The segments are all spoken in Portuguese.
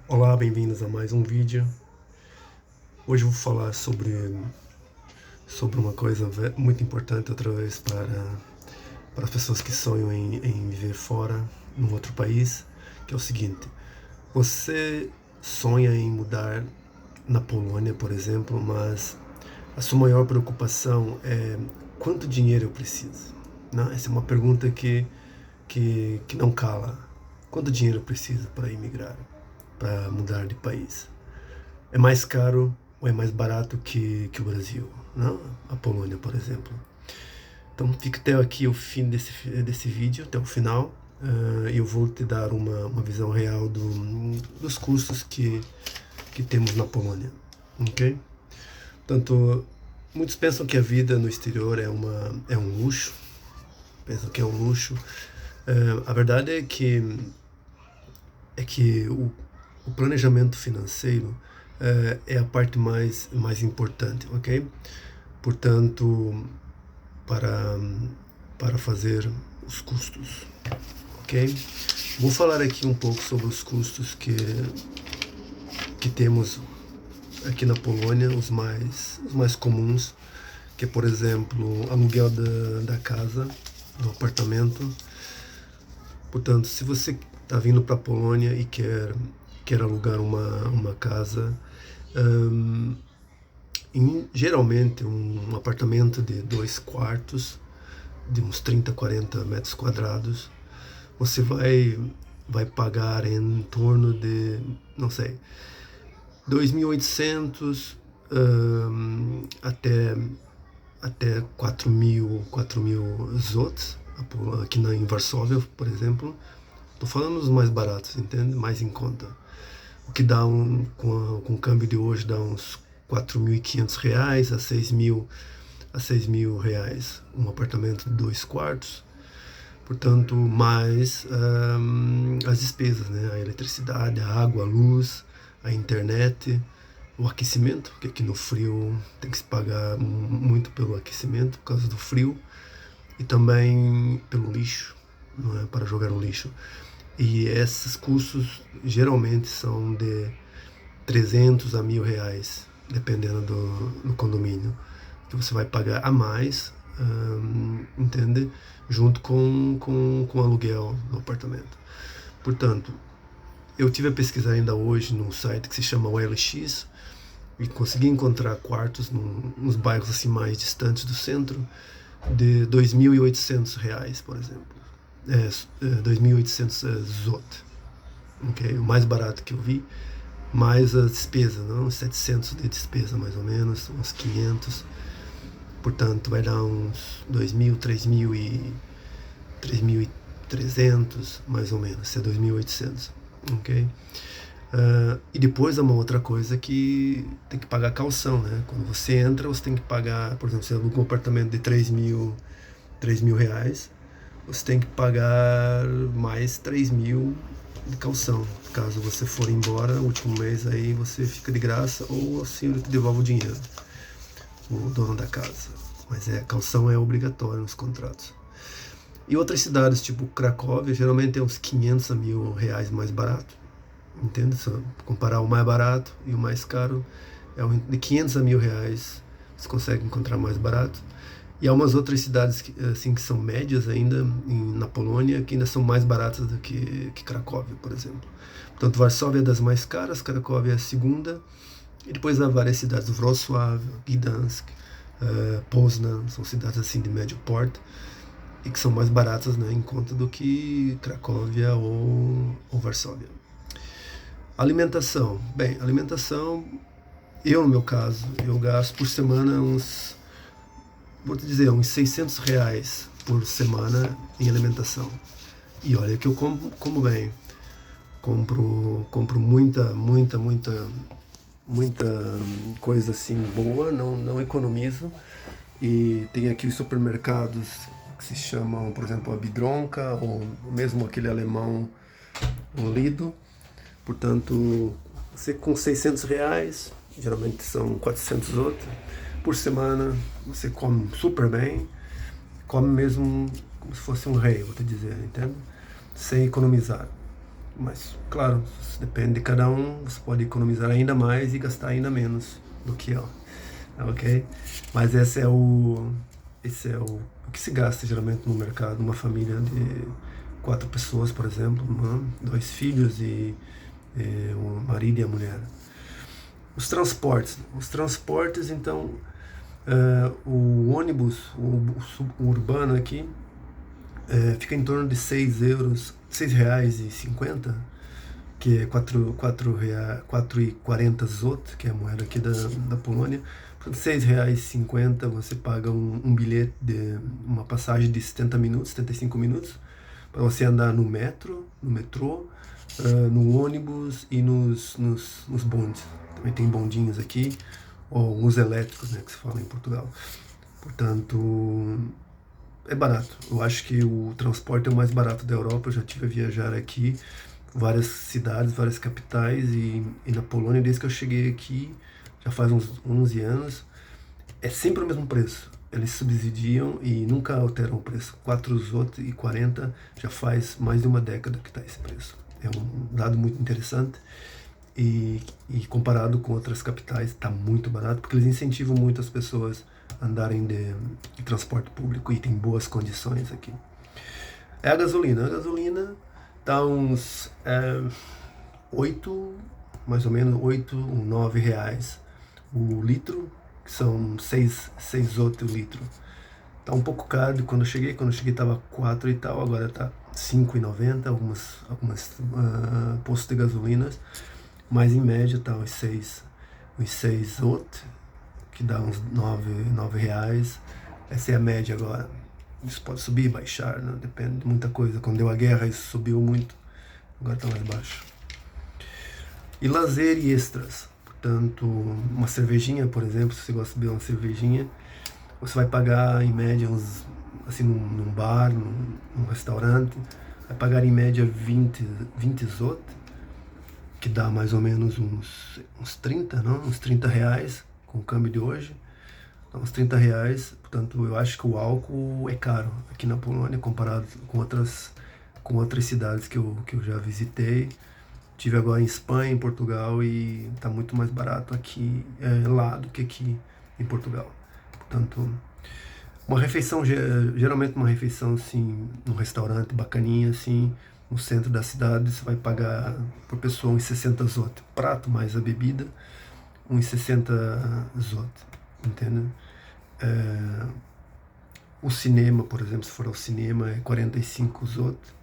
Olá, bem-vindos a mais um vídeo. Hoje eu vou falar sobre uma coisa muito importante outra vez para as pessoas que sonham em viver fora, num outro país, que é o seguinte: você sonha em mudar na Polônia, por exemplo, mas a sua maior preocupação é quanto dinheiro eu preciso? Não, essa é uma pergunta que não cala. Quanto dinheiro eu preciso para emigrar, para mudar de país? É mais caro ou é mais barato que o Brasil, não? A Polônia, por exemplo. Então fica até aqui o fim desse vídeo, até o final, e eu vou te dar uma visão real dos custos que temos na Polônia, ok? Portanto, muitos pensam que a vida no exterior é um luxo, pensam que é um luxo. A verdade é que o planejamento financeiro é a parte mais importante, ok? Portanto, para, para fazer os custos, ok? Vou falar aqui um pouco sobre os custos que temos aqui na Polônia, os mais comuns, que é, por exemplo, aluguel da casa, do apartamento. Portanto, se você está vindo para a Polônia e quer alugar uma casa, geralmente um apartamento de 2 quartos, de uns 30, 40 metros quadrados, você vai pagar em torno de, não sei, 2.800 até 4.000 zlotys, aqui em Varsóvia, por exemplo. Tô falando os mais baratos, entende? Mais em conta. O que dá com o câmbio de hoje dá uns R$ 4.500 a 6.000 reais um apartamento de 2 quartos. Portanto, mais as despesas, né? A eletricidade, a água, a luz, a internet, o aquecimento, porque aqui no frio tem que se pagar muito pelo aquecimento por causa do frio, e também pelo lixo, não é? Para jogar no lixo. E esses custos geralmente são de 300 a 1.000 reais, dependendo do condomínio, que você vai pagar a mais, entende? Junto com o aluguel do apartamento. Portanto, eu tive a pesquisar ainda hoje num site que se chama OLX e consegui encontrar quartos nos bairros assim mais distantes do centro de 2.800 reais, por exemplo. 2.800 zloty, ok? O mais barato que eu vi, mais as despesas, não? 700 de despesa mais ou menos, uns 500. Portanto, vai dar uns 2.000, 3.300 mais ou menos, se é 2.800, ok? E depois há uma outra coisa que tem que pagar calção, né? Quando você entra, você tem que pagar, por exemplo, você aluga um apartamento de 3.000 reais, você tem que pagar mais 3.000 de calção. Caso você for embora, no último mês aí você fica de graça ou assim ele te devolve o dinheiro, o dono da casa. Mas calção é obrigatório nos contratos. E outras cidades, tipo Cracóvia, geralmente é uns 500 a 1.000 reais mais barato. Entende? Se comparar o mais barato e o mais caro, de 500 a 1.000 reais você consegue encontrar mais barato. E há umas outras cidades assim, que são médias ainda na Polônia, que ainda são mais baratas do que Cracóvia, por exemplo. Portanto, Varsóvia é das mais caras, Cracóvia é a segunda, e depois há várias cidades, Wrocław, Gdansk, Poznan, são cidades assim de médio porte, e que são mais baratas, né, em conta do que Cracóvia ou Varsóvia. Alimentação. Bem, alimentação, eu no meu caso, eu gasto por semana vou te dizer, uns 600 reais por semana em alimentação. E olha que eu como bem. Compro muita coisa assim boa, não economizo. E tem aqui os supermercados que se chamam, por exemplo, a Bidronka, ou mesmo aquele alemão, o Lidl. Portanto, você com 600 reais, geralmente são 400 outros, por semana você come super bem, come mesmo como se fosse um rei, vou te dizer, entende? Sem economizar. Mas, claro, depende de cada um, você pode economizar ainda mais e gastar ainda menos do que ela, ok? Mas esse é o que se gasta geralmente no mercado, uma família de 4 pessoas, por exemplo, 2 filhos e o marido e a mulher. Os transportes então, o ônibus, o urbano aqui, fica em torno de 6 euros, R$ 6,50, que é 4,40 zloty, que é a moeda aqui da Polônia. Por R$ 6,50 você paga um bilhete de uma passagem de 70 minutos, 75 minutos, para você andar no metrô, no ônibus e nos bondes. Também tem bondinhos aqui, ou uns elétricos, né, que se fala em Portugal. Portanto, é barato. Eu acho que o transporte é o mais barato da Europa. Eu já tive a viajar aqui, várias cidades, várias capitais, e na Polônia, desde que eu cheguei aqui, já faz uns 11 anos, é sempre o mesmo preço. Eles subsidiam e nunca alteram o preço. 4,40 já faz mais de uma década que está esse preço. É um dado muito interessante. E comparado com outras capitais, está muito barato, porque eles incentivam muito as pessoas a andarem de transporte público e tem boas condições aqui. É a gasolina. A gasolina está uns 8, mais ou menos 8, 9 reais o litro, que são 6 outros litro. Tá um pouco caro de quando eu cheguei estava 4 e tal, agora tá 5,90 algumas postos de gasolinas, mas em média tá uns 6 outros, que dá uns 9 reais. Essa é a média agora. Isso pode subir, baixar, né? Depende de muita coisa. Quando deu a guerra isso subiu muito, agora está mais baixo. E lazer e extras. Portanto, uma cervejinha, por exemplo, se você gosta de beber uma cervejinha, você vai pagar em média assim, num bar, num restaurante, vai pagar em média 20 zloty, que dá mais ou menos uns 30, não? Uns 30 reais com o câmbio de hoje. Dá uns 30 reais. Portanto, eu acho que o álcool é caro aqui na Polônia comparado com outras cidades que eu já visitei. Tive agora em Espanha, em Portugal, e está muito mais barato aqui lá do que aqui em Portugal. Portanto, uma refeição, geralmente uma refeição assim, num restaurante bacaninha, assim, no centro da cidade, você vai pagar por pessoa uns 60 zloty. Prato mais a bebida, uns 60 zloty, entende? O cinema, por exemplo, se for ao cinema, é 45 zloty.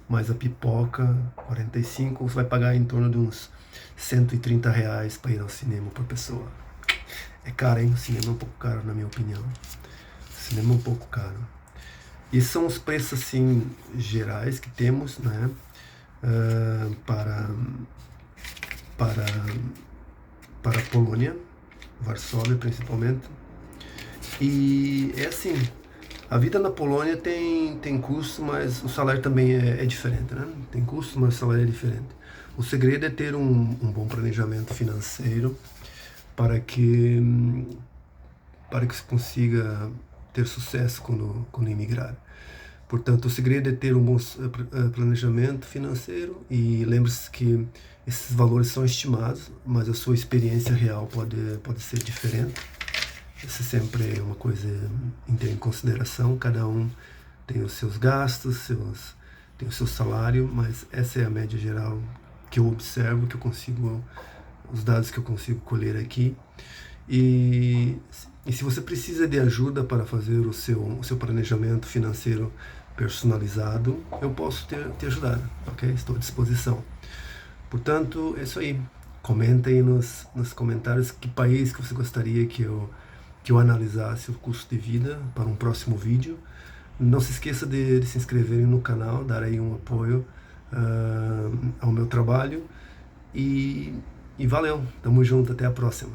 Mais a pipoca, 45, você vai pagar em torno de uns 130 reais para ir ao cinema por pessoa. É caro, hein? O cinema é um pouco caro, na minha opinião. O cinema é um pouco caro. Esses são os preços, assim, gerais que temos, né? Para a Polônia, Varsóvia principalmente. E é assim, a vida na Polônia tem custo, mas o salário também é diferente, né? Tem custo, mas o salário é diferente. O segredo é ter um bom planejamento financeiro para que você consiga ter sucesso quando emigrar. Portanto, o segredo é ter um bom planejamento financeiro, e lembre-se que esses valores são estimados, mas a sua experiência real pode ser diferente. Isso sempre é uma coisa em ter em consideração. Cada um tem os seus gastos, tem o seu salário, mas essa é a média geral que eu observo, os dados que eu consigo colher aqui. E se você precisa de ajuda para fazer o seu planejamento financeiro personalizado, eu posso te ajudar, ok? Estou à disposição. Portanto, é isso aí. Comenta aí nos comentários que país que você gostaria que eu analisasse o custo de vida para um próximo vídeo. Não se esqueça de se inscreverem no canal, dar aí um apoio ao meu trabalho. E valeu, tamo junto, até a próxima.